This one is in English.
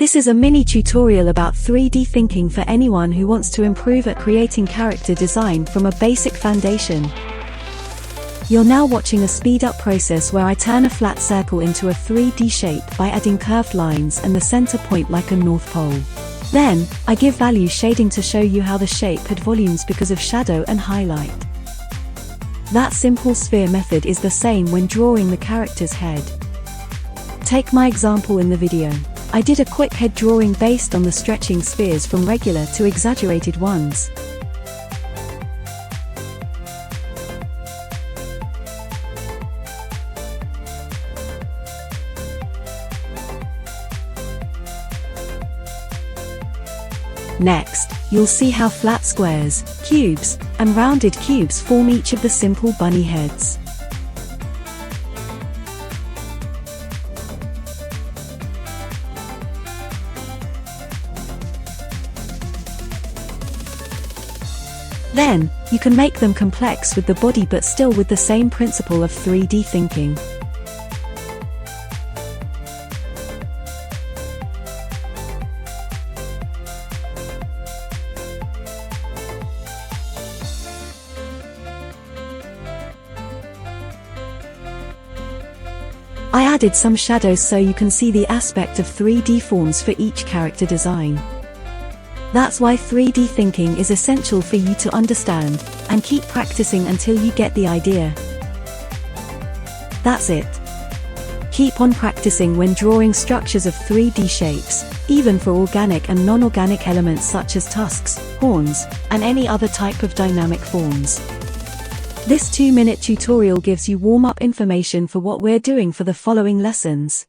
This is a mini tutorial about 3D thinking for anyone who wants to improve at creating character design from a basic foundation. You're now watching a speed-up process where I turn a flat circle into a 3D shape by adding curved lines and the center point like a North Pole. Then, I give value shading to show you how the shape had volumes because of shadow and highlight. That simple sphere method is the same when drawing the character's head. Take my example in the video. I did a quick head drawing based on the stretching spheres from regular to exaggerated ones. Next, you'll see how flat squares, cubes, and rounded cubes form each of the simple bunny heads. Then, you can make them complex with the body but still with the same principle of 3D thinking. I added some shadows so you can see the aspect of 3D forms for each character design. That's why 3D thinking is essential for you to understand, and keep practicing until you get the idea. That's it. Keep on practicing when drawing structures of 3D shapes, even for organic and non-organic elements such as tusks, horns, and any other type of dynamic forms. This 2-minute tutorial gives you warm-up information for what we're doing for the following lessons.